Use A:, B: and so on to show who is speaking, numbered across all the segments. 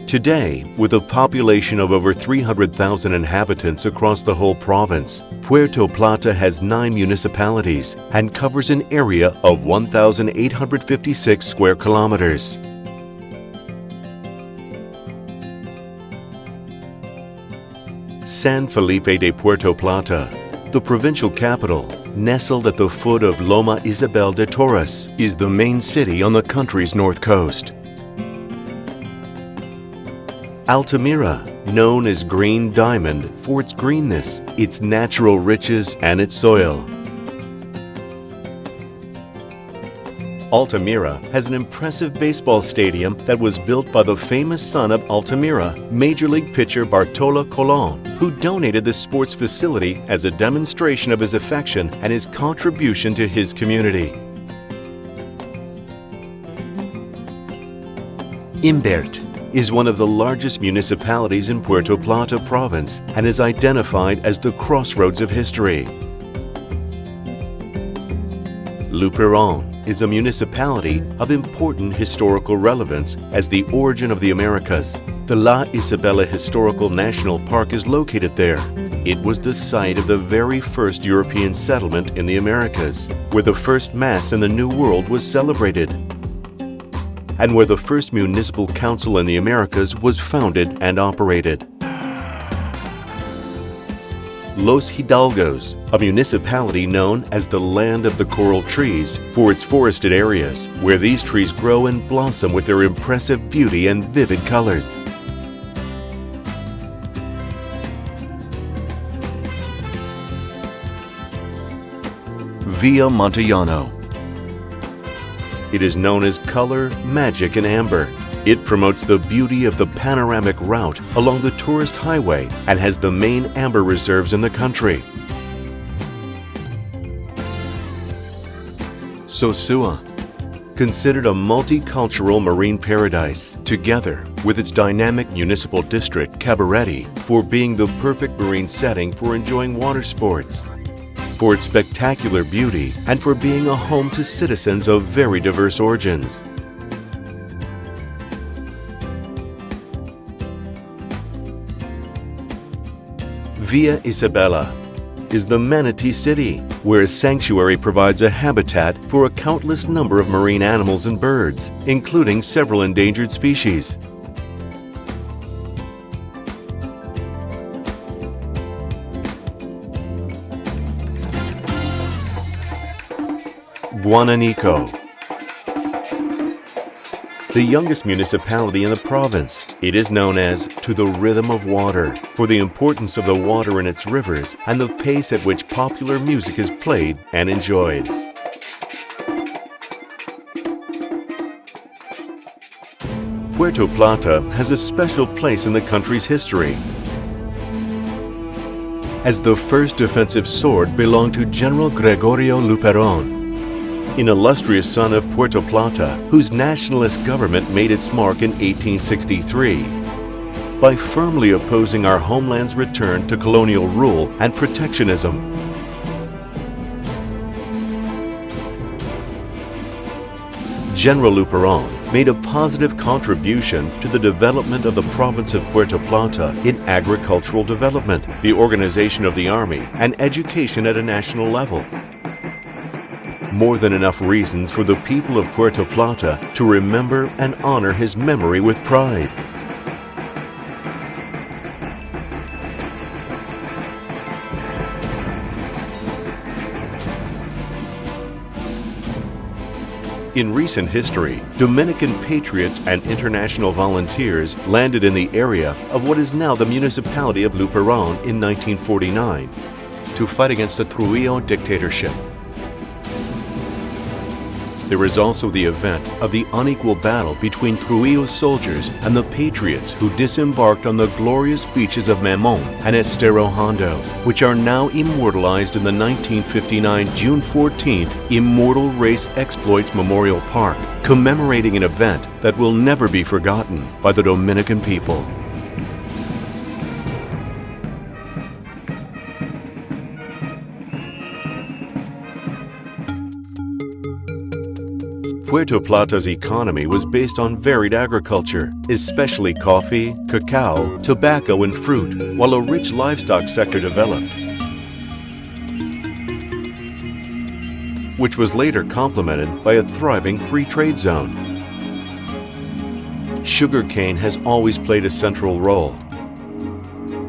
A: Today, with a population of over 300,000 inhabitants across the whole province, Puerto Plata has 9 municipalities and covers an area of 1,856 square kilometers. San Felipe de Puerto Plata, the provincial capital, nestled at the foot of Loma Isabel de Torres, is the main city on the country's north coast. Altamira, known as Green Diamond for its greenness, its natural riches, and its soil. Altamira has an impressive baseball stadium that was built by the famous son of Altamira, Major League pitcher Bartolo Colon, who donated the sports facility as a demonstration of his affection and his contribution to his community. Imbert is one of the largest municipalities in Puerto Plata province and is identified as the crossroads of history. Luperón is a municipality of important historical relevance as the origin of the Americas. The La Isabela Historical National Park is located there. It was the site of the very first European settlement in the Americas, where the first Mass in the New World was celebrated, and where the first municipal council in the Americas was founded and operated. Los Hidalgos, a municipality known as the Land of the Coral Trees for its forested areas, where these trees grow and blossom with their impressive beauty and vivid colors. Villa Montellano. It is known as Color, Magic, and Amber. It promotes the beauty of the panoramic route along the tourist highway and has the main amber reserves in the country. Sosua, considered a multicultural marine paradise, together with its dynamic municipal district, Cabarete, for being the perfect marine setting for enjoying water sports, for its spectacular beauty, and for being a home to citizens of very diverse origins. Villa Isabela is the Manatee City, where a sanctuary provides a habitat for a countless number of marine animals and birds, including several endangered species. Guananico, the youngest municipality in the province. It is known as To the Rhythm of Water for the importance of the water in its rivers and the pace at which popular music is played and enjoyed. Puerto Plata has a special place in the country's history, as the first defensive sword belonged to General Gregorio Luperón, an illustrious son of Puerto Plata, whose nationalist government made its mark in 1863 by firmly opposing our homeland's return to colonial rule and protectionism. General Luperón made a positive contribution to the development of the province of Puerto Plata in agricultural development, the organization of the army, and education at a national level. More than enough reasons for the people of Puerto Plata to remember and honor his memory with pride. In recent history, Dominican patriots and international volunteers landed in the area of what is now the municipality of Luperón in 1949 to fight against the Trujillo dictatorship. There is also the event of the unequal battle between Trujillo's soldiers and the patriots who disembarked on the glorious beaches of Mamón and Estero Hondo, which are now immortalized in the 1959 June 14th Immortal Race Exploits Memorial Park, commemorating an event that will never be forgotten by the Dominican people. Puerto Plata's economy was based on varied agriculture, especially coffee, cacao, tobacco, and fruit, while a rich livestock sector developed, which was later complemented by a thriving free trade zone. Sugarcane has always played a central role.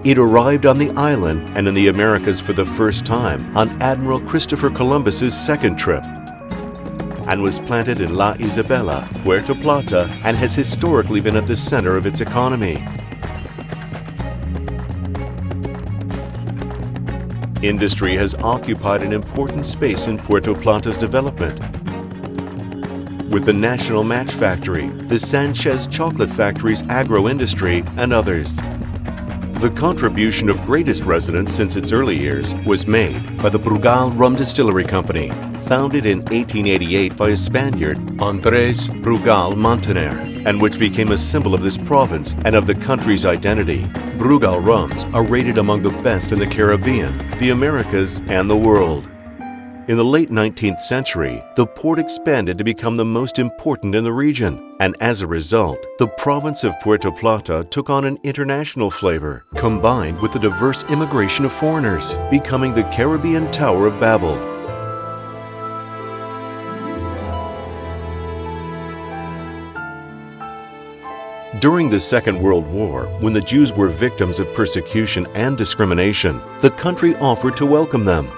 A: It arrived on the island and in the Americas for the first time on Admiral Christopher Columbus's second trip, and was planted in La Isabela, Puerto Plata, and has historically been at the center of its economy. Industry has occupied an important space in Puerto Plata's development, with the National Match Factory, the Sanchez Chocolate Factory's agro-industry, and others. The contribution of greatest resonance since its early years was made by the Brugal Rum Distillery Company, founded in 1888 by a Spaniard, Andrés Brugal Montaner, and which became a symbol of this province and of the country's identity. Brugal rums are rated among the best in the Caribbean, the Americas, and the world. In the late 19th century, the port expanded to become the most important in the region, and as a result, the province of Puerto Plata took on an international flavor, combined with the diverse immigration of foreigners, becoming the Caribbean Tower of Babel. During the Second World War, when the Jews were victims of persecution and discrimination, the country offered to welcome them.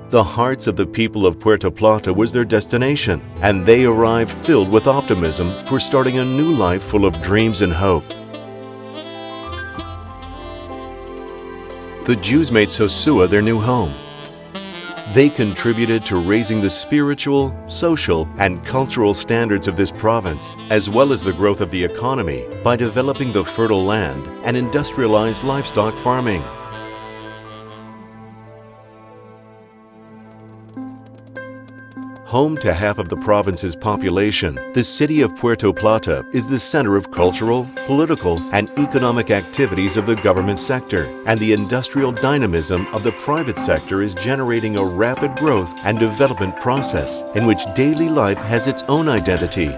A: The hearts of the people of Puerto Plata was their destination, and they arrived filled with optimism for starting a new life full of dreams and hope. The Jews made Sosua their new home. They contributed to raising the spiritual, social, and cultural standards of this province, as well as the growth of the economy, by developing the fertile land and industrialized livestock farming. Home to half of the province's population, the city of Puerto Plata is the center of cultural, political, and economic activities of the government sector, and the industrial dynamism of the private sector is generating a rapid growth and development process in which daily life has its own identity.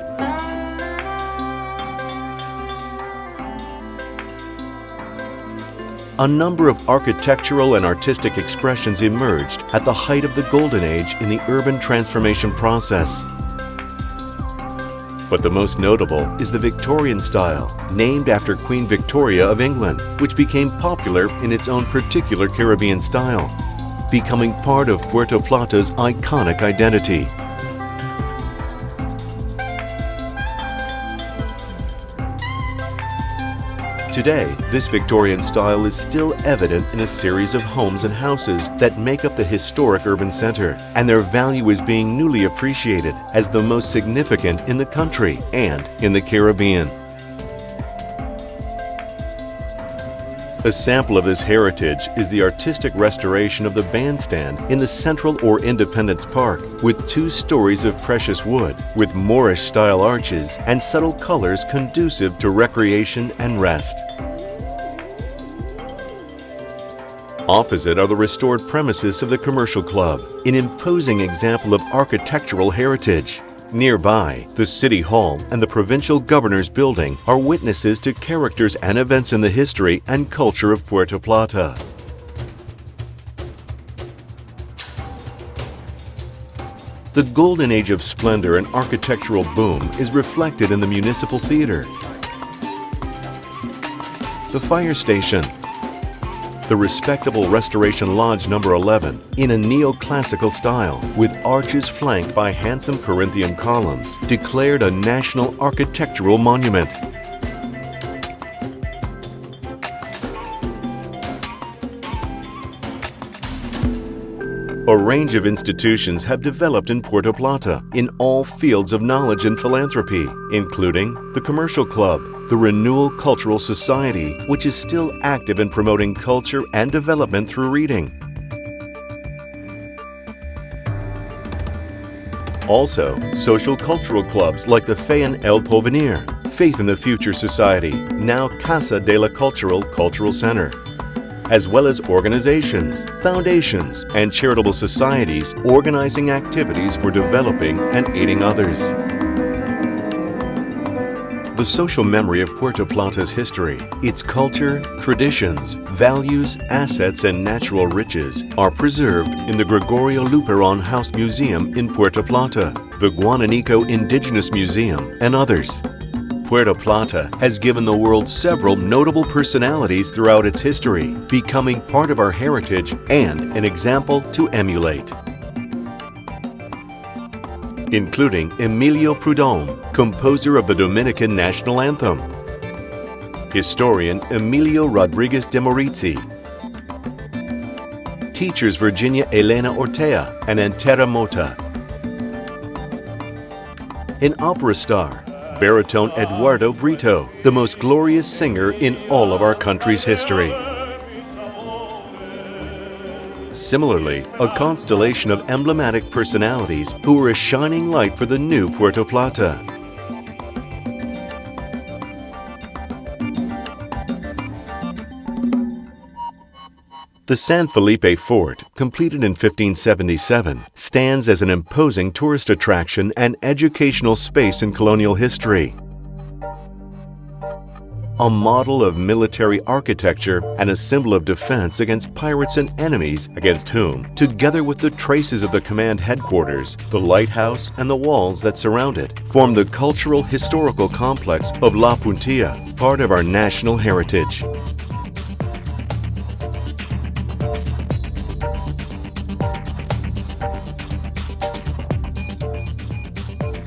A: A number of architectural and artistic expressions emerged at the height of the Golden Age in the urban transformation process. But the most notable is the Victorian style, named after Queen Victoria of England, which became popular in its own particular Caribbean style, becoming part of Puerto Plata's iconic identity. Today, this Victorian style is still evident in a series of homes and houses that make up the historic urban center, and their value is being newly appreciated as the most significant in the country and in the Caribbean. A sample of this heritage is the artistic restoration of the bandstand in the Central or Independence Park, with 2 stories of precious wood, with Moorish-style arches and subtle colors conducive to recreation and rest. Opposite are the restored premises of the Commercial Club, an imposing example of architectural heritage. Nearby, the City Hall and the Provincial Governor's Building are witnesses to characters and events in the history and culture of Puerto Plata. The golden age of splendor and architectural boom is reflected in the Municipal Theater, the fire station, the respectable Restoration Lodge No. 11 in a neoclassical style with arches flanked by handsome Corinthian columns, declared a national architectural monument. A range of institutions have developed in Puerto Plata in all fields of knowledge and philanthropy, including the Commercial Club, the Renewal Cultural Society, which is still active in promoting culture and development through reading. Also, social cultural clubs like the Fe en el Porvenir, Faith in the Future Society, now Casa de la Cultural Center, as well as organizations, foundations, and charitable societies organizing activities for developing and aiding others. The social memory of Puerto Plata's history, its culture, traditions, values, assets, and natural riches are preserved in the Gregorio Luperon House Museum in Puerto Plata, the Guananico Indigenous Museum, and others. Puerto Plata has given the world several notable personalities throughout its history, becoming part of our heritage and an example to emulate, including Emilio Prudhomme, composer of the Dominican national anthem, historian Emilio Rodriguez de Morizzi, teachers Virginia Elena Ortea and Antera Mota, an opera star, baritone Eduardo Brito, the most glorious singer in all of our country's history. Similarly, a constellation of emblematic personalities who were a shining light for the new Puerto Plata. The San Felipe Fort, completed in 1577, stands as an imposing tourist attraction and educational space in colonial history. A model of military architecture and a symbol of defense against pirates and enemies against whom, together with the traces of the command headquarters, the lighthouse, and the walls that surround it, form the cultural historical complex of La Puntilla, part of our national heritage.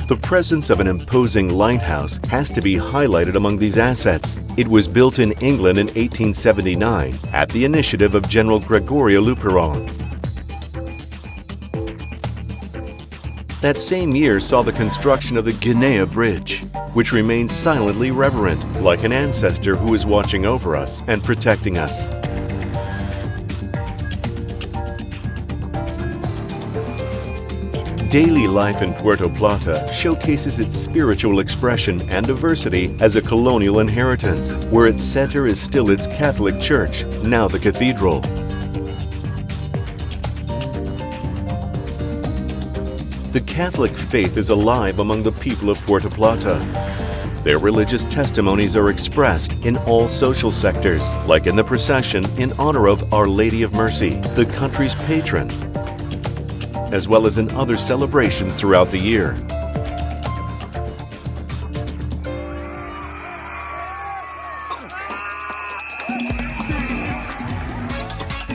A: The presence of an imposing lighthouse has to be highlighted among these assets. It was built in England in 1879 at the initiative of General Gregorio Luperon. That same year saw the construction of the Guinea Bridge, which remains silently reverent, like an ancestor who is watching over us and protecting us. Daily life in Puerto Plata showcases its spiritual expression and diversity as a colonial inheritance, where its center is still its Catholic Church, now the cathedral. The Catholic faith is alive among the people of Puerto Plata. Their religious testimonies are expressed in all social sectors, like in the procession in honor of Our Lady of Mercy, the country's patron, as well as in other celebrations throughout the year.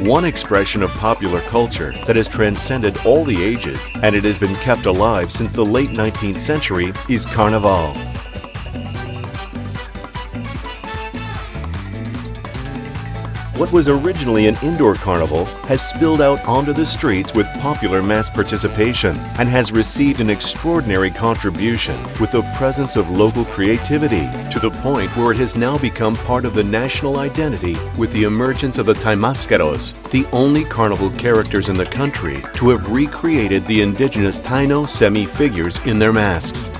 A: One expression of popular culture that has transcended all the ages, and it has been kept alive since the late 19th century, is carnival. What was originally an indoor carnival has spilled out onto the streets with popular mass participation and has received an extraordinary contribution with the presence of local creativity, to the point where it has now become part of the national identity with the emergence of the Taimascaros, the only carnival characters in the country to have recreated the indigenous Taino semi-figures in their masks.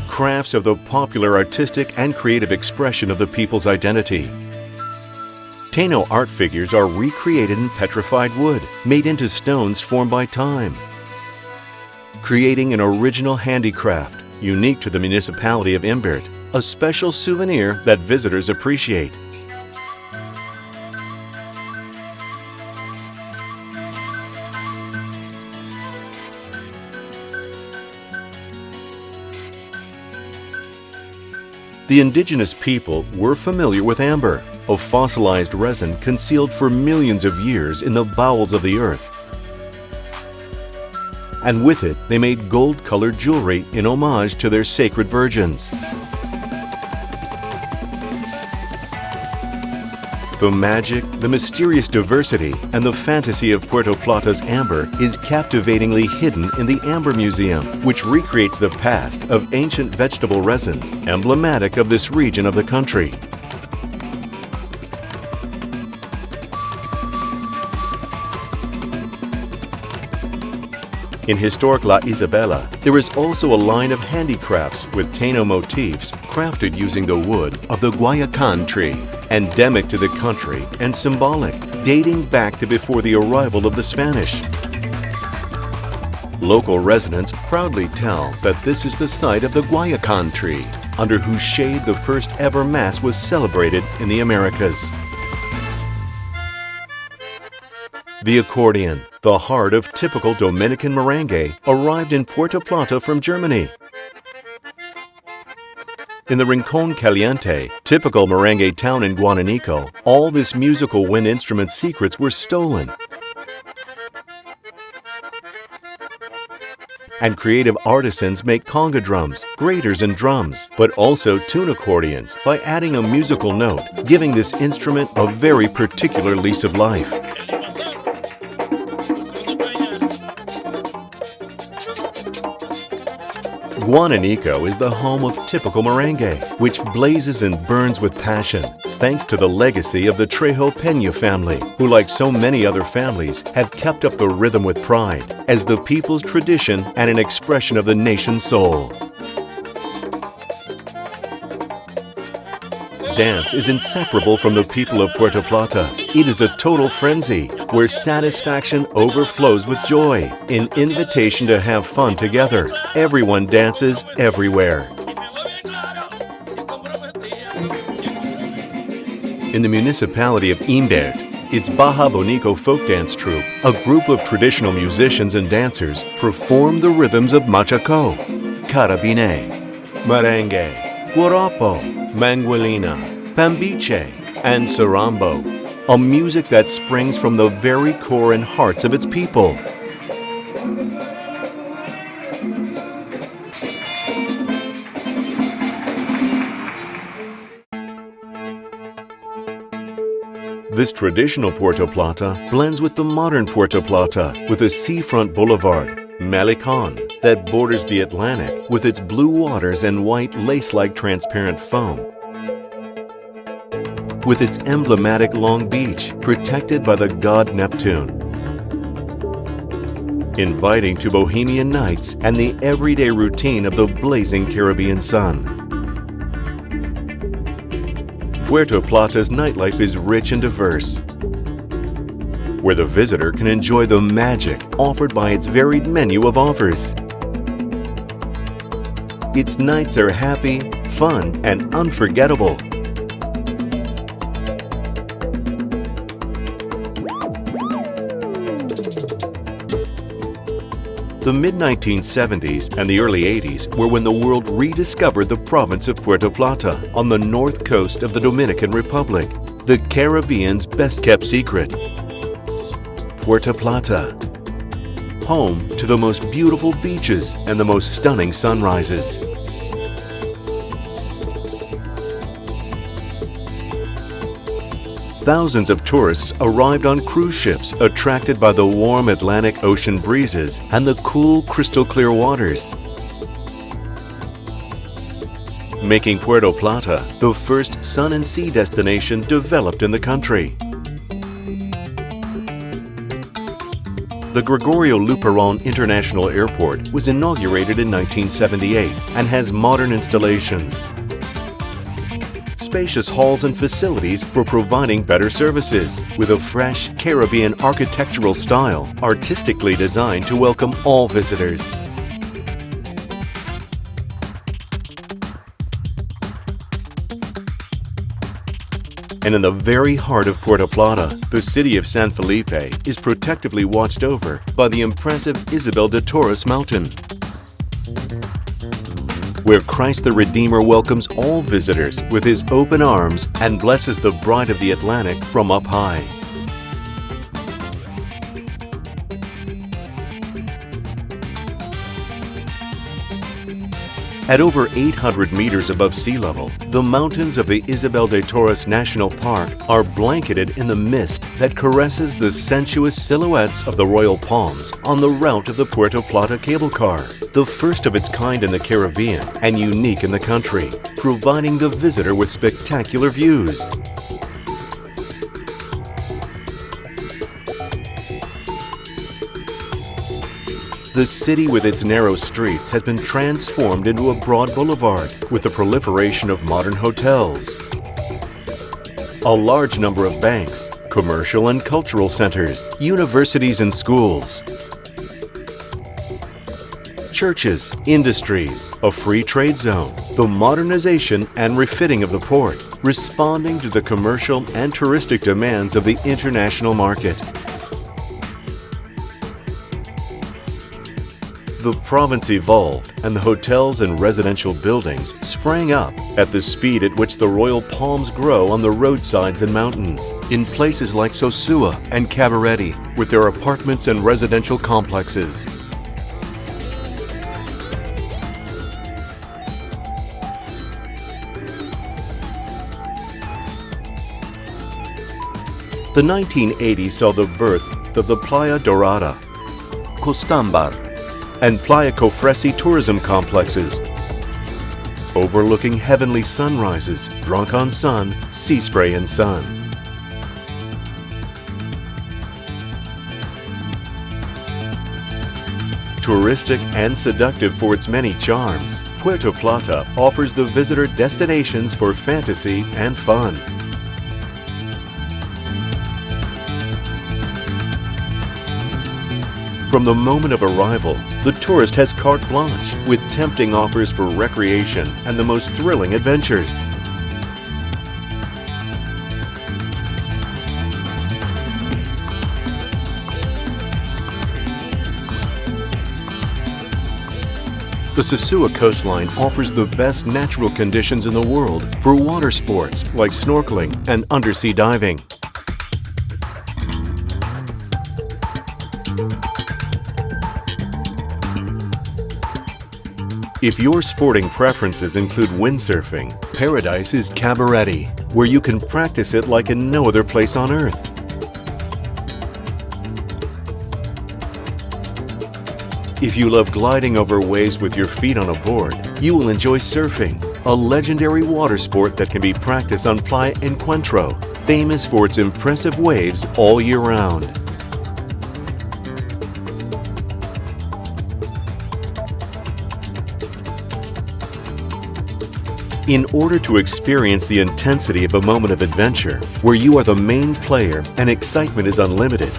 A: Crafts of the popular artistic and creative expression of the people's identity. Taino art figures are recreated in petrified wood, made into stones formed by time, creating an original handicraft unique to the municipality of Imbert, a special souvenir that visitors appreciate. The indigenous people were familiar with amber, a fossilized resin concealed for millions of years in the bowels of the earth. And with it, they made gold-colored jewelry in homage to their sacred virgins. The magic, the mysterious diversity, and the fantasy of Puerto Plata's amber is captivatingly hidden in the Amber Museum, which recreates the past of ancient vegetable resins, emblematic of this region of the country. In historic La Isabela, there is also a line of handicrafts with Taino motifs crafted using the wood of the guayacan tree, endemic to the country and symbolic, dating back to before the arrival of the Spanish. Local residents proudly tell that this is the site of the guayacan tree, under whose shade the first ever Mass was celebrated in the Americas. The accordion, the heart of typical Dominican merengue, arrived in Puerto Plata from Germany. In the Rincón Caliente, typical merengue town in Guananico, all this musical wind instrument secrets were stolen. And creative artisans make conga drums, graters and drums, but also tune accordions by adding a musical note, giving this instrument a very particular lease of life. Guananico is the home of typical merengue, which blazes and burns with passion, thanks to the legacy of the Trejo Peña family, who, like so many other families, have kept up the rhythm with pride, as the people's tradition and an expression of the nation's soul. Dance is inseparable from the people of Puerto Plata. It is a total frenzy, where satisfaction overflows with joy, an invitation to have fun together. Everyone dances everywhere. In the municipality of Imbert, its Baja Bonico folk dance troupe, a group of traditional musicians and dancers, perform the rhythms of machaco, carabine, merengue, guarapo, manguelina, pambiche, and sarambo, a music that springs from the very core and hearts of its people. This traditional Puerto Plata blends with the modern Puerto Plata, with a seafront boulevard, Malecón, that borders the Atlantic with its blue waters and white lace-like transparent foam, with its emblematic Long Beach protected by the god Neptune, inviting to bohemian nights and the everyday routine of the blazing Caribbean sun. Puerto Plata's nightlife is rich and diverse, where the visitor can enjoy the magic offered by its varied menu of offers. Its nights are happy, fun, and unforgettable. The mid-1970s and the early 80s were when the world rediscovered the province of Puerto Plata on the north coast of the Dominican Republic, the Caribbean's best-kept secret. Puerto Plata, home to the most beautiful beaches and the most stunning sunrises. Thousands of tourists arrived on cruise ships attracted by the warm Atlantic Ocean breezes and the cool, crystal-clear waters, making Puerto Plata the first sun and sea destination developed in the country. The Gregorio Luperón International Airport was inaugurated in 1978 and has modern installations, spacious halls and facilities for providing better services, with a fresh Caribbean architectural style artistically designed to welcome all visitors. And in the very heart of Puerto Plata, the city of San Felipe is protectively watched over by the impressive Isabel de Torres Mountain, where Christ the Redeemer welcomes all visitors with his open arms and blesses the bride of the Atlantic from up high. At over 800 meters above sea level, the mountains of the Isabel de Torres National Park are blanketed in the mist that caresses the sensuous silhouettes of the royal palms on the route of the Puerto Plata cable car, the first of its kind in the Caribbean and unique in the country, providing the visitor with spectacular views. The city with its narrow streets has been transformed into a broad boulevard with the proliferation of modern hotels, a large number of banks, commercial and cultural centers, universities and schools, churches, industries, a free trade zone, the modernization and refitting of the port, responding to the commercial and touristic demands of the international market. The province evolved, and the hotels and residential buildings sprang up at the speed at which the royal palms grow on the roadsides and mountains, in places like Sosua and Cabarete, with their apartments and residential complexes. The 1980s saw the birth of the Playa Dorada, Costambar, and Playa Cofresi tourism complexes, overlooking heavenly sunrises, drunk on sun, sea spray and sun. Touristic and seductive for its many charms, Puerto Plata offers the visitor destinations for fantasy and fun. From the moment of arrival, the tourist has carte blanche with tempting offers for recreation and the most thrilling adventures. The Sosua coastline offers the best natural conditions in the world for water sports like snorkeling and undersea diving. If your sporting preferences include windsurfing, paradise is Cabarete, where you can practice it like in no other place on earth. If you love gliding over waves with your feet on a board, you will enjoy surfing, a legendary water sport that can be practiced on Playa Encuentro, famous for its impressive waves all year round. In order to experience the intensity of a moment of adventure, where you are the main player and excitement is unlimited,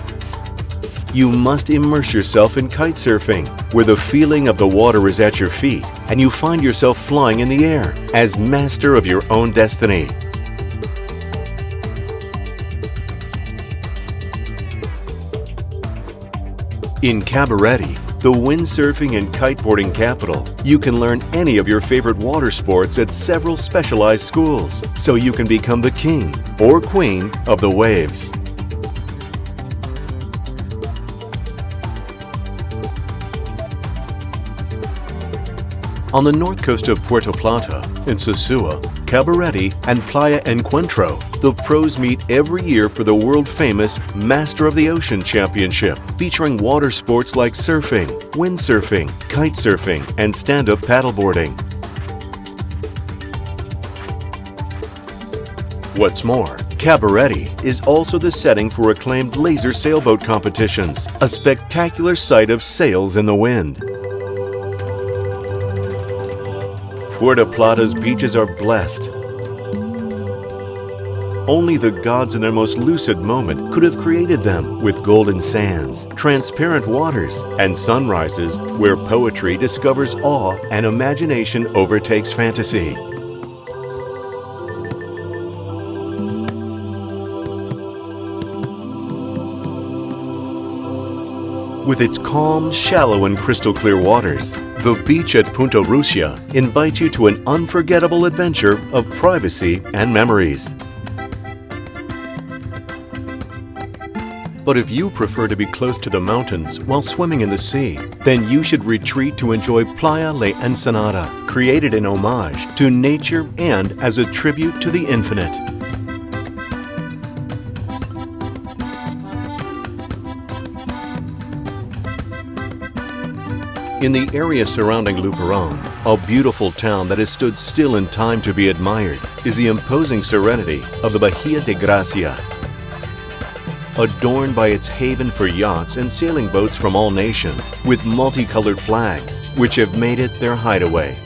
A: you must immerse yourself in kite surfing, where the feeling of the water is at your feet and you find yourself flying in the air as master of your own destiny. In Cabarete, the windsurfing and kiteboarding capital, you can learn any of your favorite water sports at several specialized schools, so you can become the king or queen of the waves. On the north coast of Puerto Plata, in Sosua, Cabarete, and Playa Encuentro, the pros meet every year for the world-famous Master of the Ocean Championship, featuring water sports like surfing, windsurfing, kite surfing, and stand-up paddleboarding. What's more, Cabarete is also the setting for acclaimed laser sailboat competitions, a spectacular sight of sails in the wind. Puerto Plata's beaches are blessed. Only the gods in their most lucid moment could have created them, with golden sands, transparent waters, and sunrises where poetry discovers awe and imagination overtakes fantasy. With its calm, shallow, and crystal clear waters, the beach at Punta Russia invites you to an unforgettable adventure of privacy and memories. But if you prefer to be close to the mountains while swimming in the sea, then you should retreat to enjoy Playa La Ensenada, created in homage to nature and as a tribute to the infinite. In the area surrounding Luperón, a beautiful town that has stood still in time to be admired, is the imposing serenity of the Bahía de Gracia. adorned by its haven for yachts and sailing boats from all nations, with multicolored flags, which have made it their hideaway.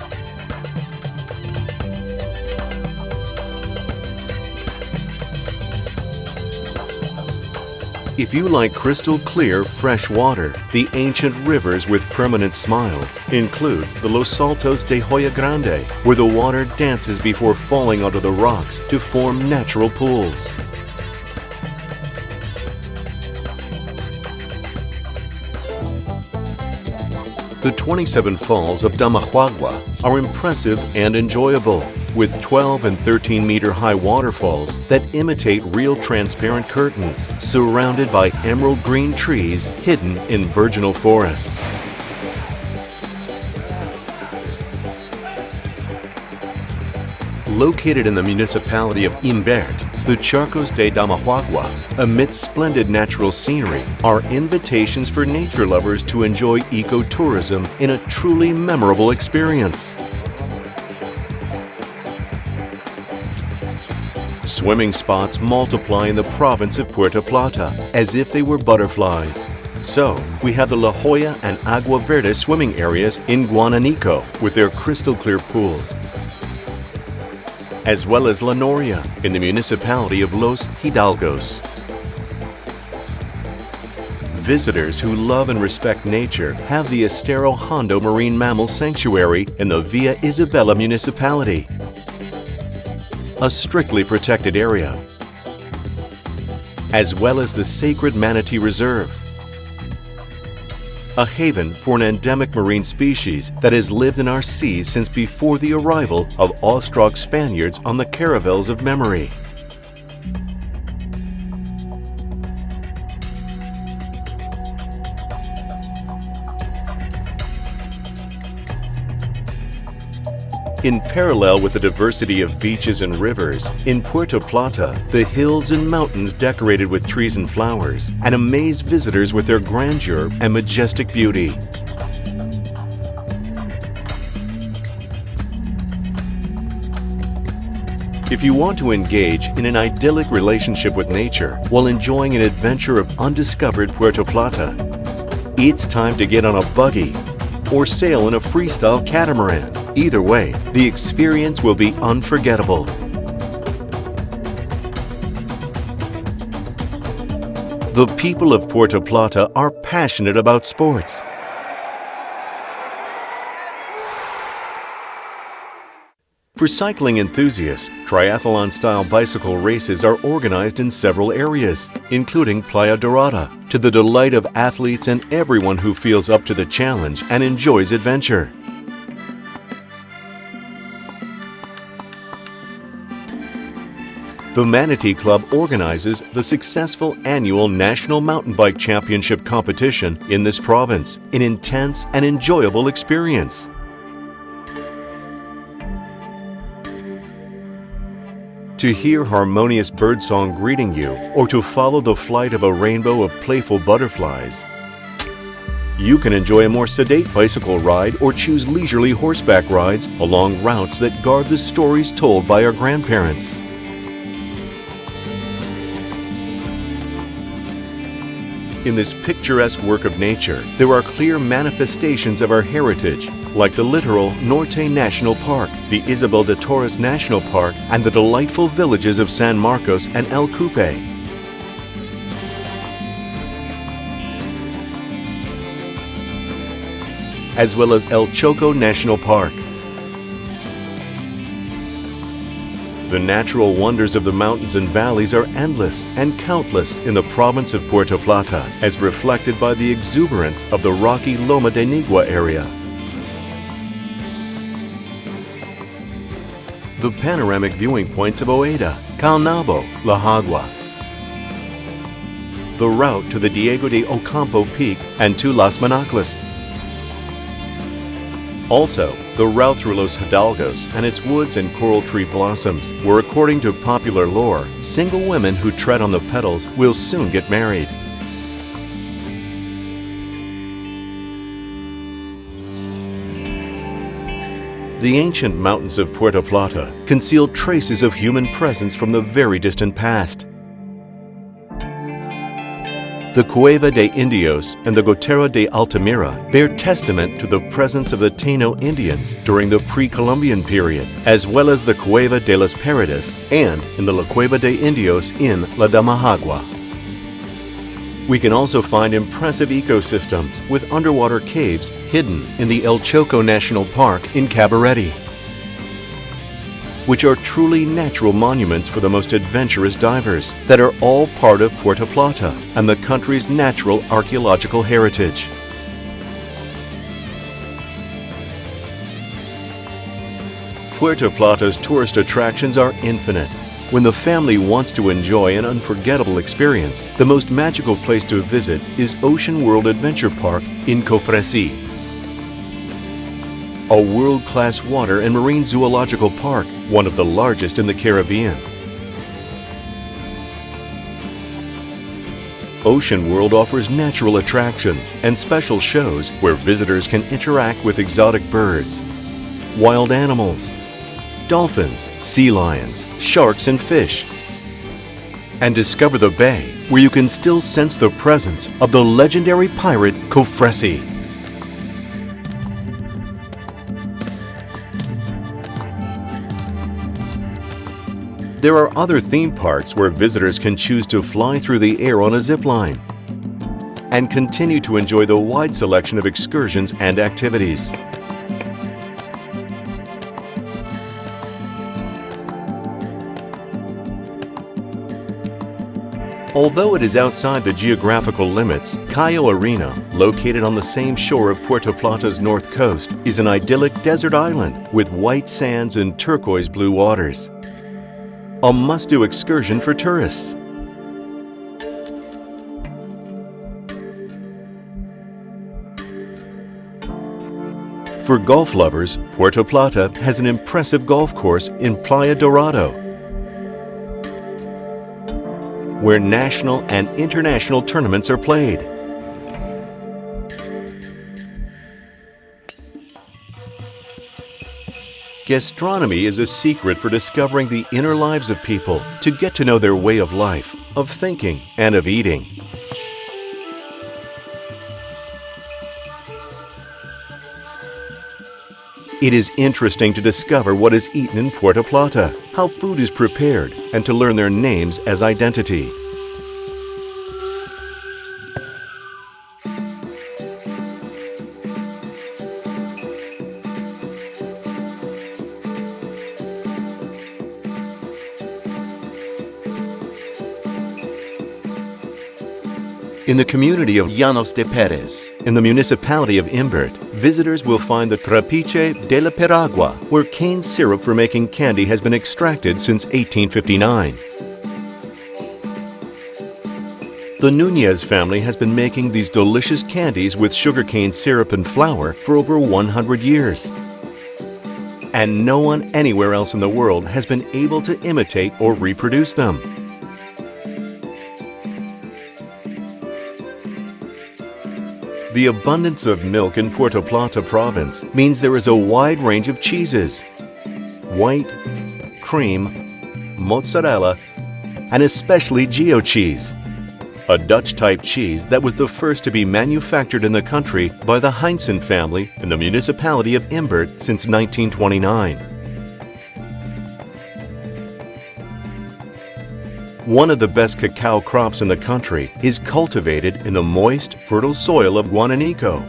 A: If you like crystal clear, fresh water, the ancient rivers with permanent smiles include the Los Saltos de Hoya Grande, where the water dances before falling onto the rocks to form natural pools. The 27 falls of Damajuagua are impressive and enjoyable, with 12 and 13-meter high waterfalls that imitate real transparent curtains, surrounded by emerald green trees hidden in virginal forests. Located in the municipality of Imbert, the Charcos de Damajuagua, amidst splendid natural scenery, are invitations for nature lovers to enjoy ecotourism in a truly memorable experience. Swimming spots multiply in the province of Puerto Plata as if they were butterflies. So, we have the La Jolla and Agua Verde swimming areas in Guananico with their crystal clear pools, as well as La Noria in the municipality of Los Hidalgos. Visitors who love and respect nature have the Estero Hondo Marine Mammal Sanctuary in the Villa Isabela municipality, a strictly protected area, as well as the Sacred Manatee Reserve, a haven for an endemic marine species that has lived in our seas since before the arrival of awestruck Spaniards on the caravels of memory. In parallel with the diversity of beaches and rivers, in Puerto Plata, the hills and mountains decorated with trees and flowers, and amaze visitors with their grandeur and majestic beauty. If you want to engage in an idyllic relationship with nature while enjoying an adventure of undiscovered Puerto Plata, it's time to get on a buggy or sail in a freestyle catamaran. Either way, the experience will be unforgettable. The people of Puerto Plata are passionate about sports. For cycling enthusiasts, triathlon-style bicycle races are organized in several areas, including Playa Dorada, to the delight of athletes and everyone who feels up to the challenge and enjoys adventure. The Manatee Club organizes the successful annual National Mountain Bike Championship competition in this province, an intense and enjoyable experience. To hear harmonious birdsong greeting you, or to follow the flight of a rainbow of playful butterflies, you can enjoy a more sedate bicycle ride or choose leisurely horseback rides along routes that guard the stories told by our grandparents. In this picturesque work of nature, there are clear manifestations of our heritage, like the littoral Norte National Park, the Isabel de Torres National Park, and the delightful villages of San Marcos and El Cupe. As well as El Choco National Park. The natural wonders of the mountains and valleys are endless and countless in the province of Puerto Plata, as reflected by the exuberance of the rocky Loma de Nigua area. The panoramic viewing points of Oeda, Calnabo, La Jagua. The route to the Diego de Ocampo Peak and to Las Manacles. Also, the route through Los Hidalgos and its woods and coral tree blossoms, where according to popular lore, single women who tread on the petals will soon get married. The ancient mountains of Puerto Plata conceal traces of human presence from the very distant past. The Cueva de Indios and the Gotera de Altamira bear testament to the presence of the Taino Indians during the pre-Columbian period, as well as the Cueva de las Paredes and in the La Cueva de Indios in La Damajagua. We can also find impressive ecosystems with underwater caves hidden in the El Choco National Park in Cabarete, which are truly natural monuments for the most adventurous divers that are all part of Puerto Plata and the country's natural archaeological heritage. Puerto Plata's tourist attractions are infinite. When the family wants to enjoy an unforgettable experience, the most magical place to visit is Ocean World Adventure Park in Cofresi, a world-class water and marine zoological park, one of the largest in the Caribbean. Ocean World offers natural attractions and special shows where visitors can interact with exotic birds, wild animals, dolphins, sea lions, sharks, and fish, and discover the bay where you can still sense the presence of the legendary pirate Cofresi. There are other theme parks where visitors can choose to fly through the air on a zip line and continue to enjoy the wide selection of excursions and activities. Although it is outside the geographical limits, Cayo Arena, located on the same shore of Puerto Plata's north coast, is an idyllic desert island with white sands and turquoise blue waters. A must-do excursion for tourists. For golf lovers, Puerto Plata has an impressive golf course in Playa Dorado, where national and international tournaments are played. Gastronomy is a secret for discovering the inner lives of people, to get to know their way of life, of thinking, and of eating. It is interesting to discover what is eaten in Puerto Plata, how food is prepared, and to learn their names as identity. In the community of Llanos de Perez, in the municipality of Imbert, visitors will find the Trapiche de la Piragua, where cane syrup for making candy has been extracted since 1859. The Nunez family has been making these delicious candies with sugarcane syrup and flour for over 100 years. And no one anywhere else in the world has been able to imitate or reproduce them. The abundance of milk in Puerto Plata province means there is a wide range of cheeses: white, cream, mozzarella, and especially Gio cheese, a Dutch-type cheese that was the first to be manufactured in the country by the Heinzen family in the municipality of Imbert since 1929. One of the best cacao crops in the country is cultivated in the moist, fertile soil of Guananico.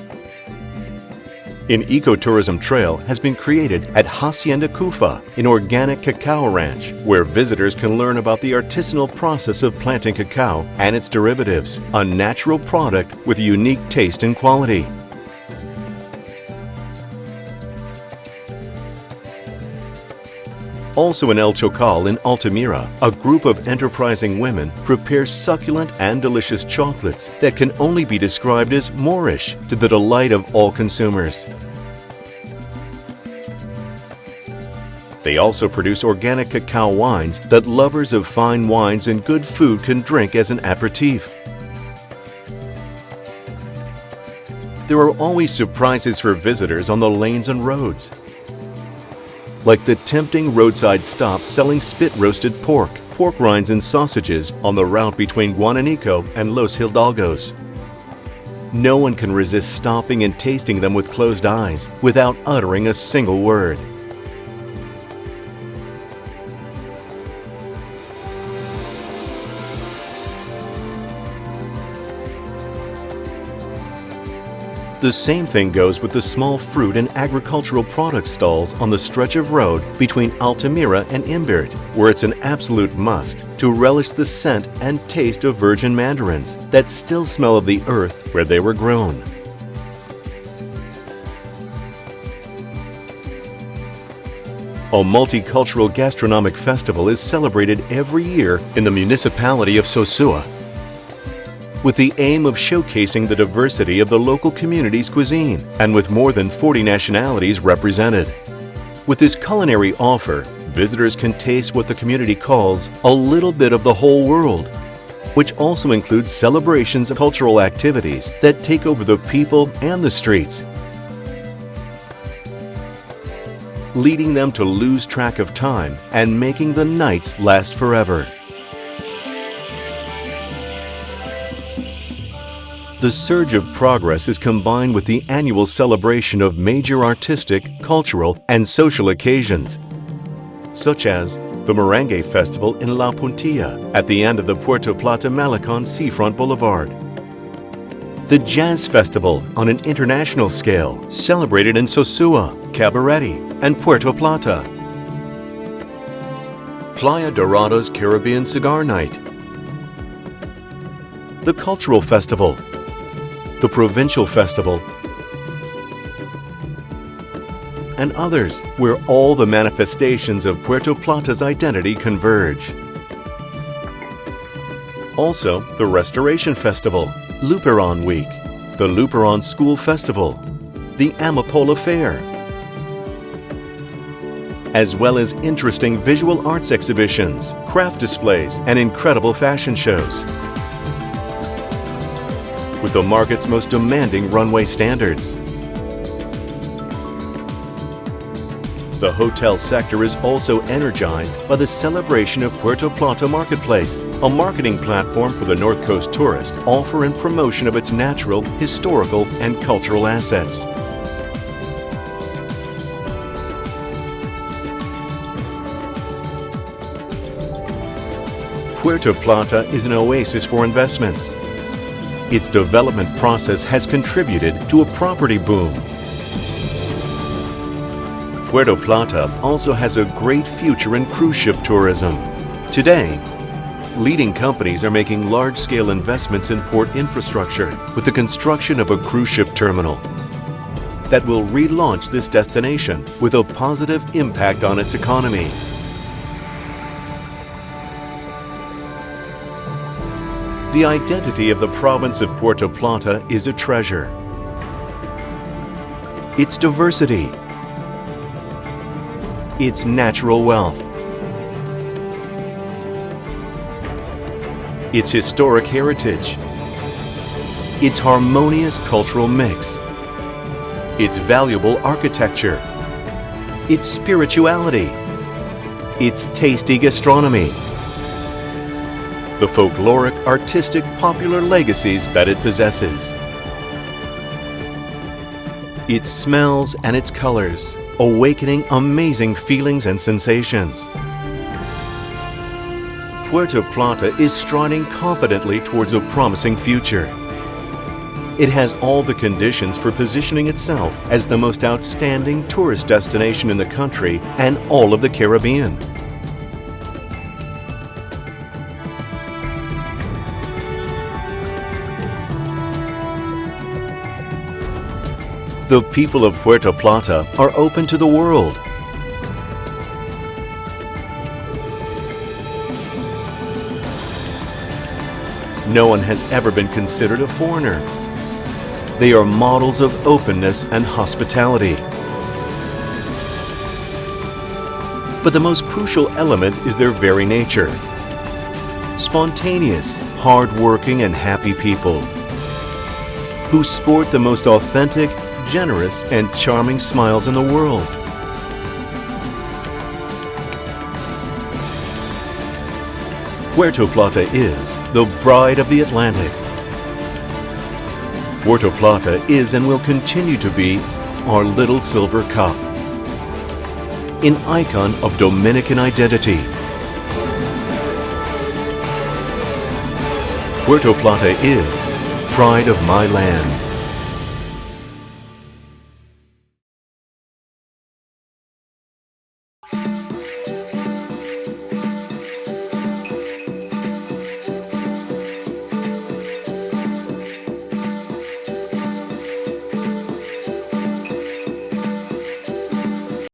A: An ecotourism trail has been created at Hacienda Cufa, an organic cacao ranch, where visitors can learn about the artisanal process of planting cacao and its derivatives, a natural product with a unique taste and quality. Also in El Chocal in Altamira, a group of enterprising women prepare succulent and delicious chocolates that can only be described as Moorish, to the delight of all consumers. They also produce organic cacao wines that lovers of fine wines and good food can drink as an aperitif. There are always surprises for visitors on the lanes and roads, like the tempting roadside stop selling spit-roasted pork, pork rinds and sausages on the route between Guananico and Los Hidalgos. No one can resist stopping and tasting them with closed eyes without uttering a single word. The same thing goes with the small fruit and agricultural product stalls on the stretch of road between Altamira and Imbert, where it's an absolute must to relish the scent and taste of virgin mandarins that still smell of the earth where they were grown. A multicultural gastronomic festival is celebrated every year in the municipality of Sosua, with the aim of showcasing the diversity of the local community's cuisine and with more than 40 nationalities represented. With this culinary offer, visitors can taste what the community calls a little bit of the whole world, which also includes celebrations of cultural activities that take over the people and the streets, leading them to lose track of time and making the nights last forever. The surge of progress is combined with the annual celebration of major artistic, cultural, and social occasions, such as the Merengue Festival in La Puntilla at the end of the Puerto Plata Malecon Seafront Boulevard, the Jazz Festival on an international scale celebrated in Sosua, Cabarete, and Puerto Plata, Playa Dorado's Caribbean Cigar Night, the Cultural Festival, the Provincial Festival, and others, where all the manifestations of Puerto Plata's identity converge. Also, the Restoration Festival, Luperon Week, the Luperon School Festival, the Amapola Fair, as well as interesting visual arts exhibitions, craft displays, and incredible fashion shows, with the market's most demanding runway standards. The hotel sector is also energized by the celebration of Puerto Plata Marketplace, a marketing platform for the North Coast tourist, offer and promotion of its natural, historical, and cultural assets. Puerto Plata is an oasis for investments. Its development process has contributed to a property boom. Puerto Plata also has a great future in cruise ship tourism. Today, leading companies are making large-scale investments in port infrastructure with the construction of a cruise ship terminal that will relaunch this destination with a positive impact on its economy. The identity of the province of Puerto Plata is a treasure. Its diversity, its natural wealth, its historic heritage, its harmonious cultural mix, its valuable architecture, its spirituality, its tasty gastronomy, the folkloric, artistic, popular legacies that it possesses, its smells and its colors, awakening amazing feelings and sensations. Puerto Plata is striding confidently towards a promising future. It has all the conditions for positioning itself as the most outstanding tourist destination in the country and all of the Caribbean. The people of Puerto Plata are open to the world. No one has ever been considered a foreigner. They are models of openness and hospitality. But the most crucial element is their very nature. Spontaneous, hard-working, and happy people who sport the most authentic, generous, and charming smiles in the world. Puerto Plata is the pride of the Atlantic. Puerto Plata is and will continue to be our little silver cup, an icon of Dominican identity. Puerto Plata is pride of my land.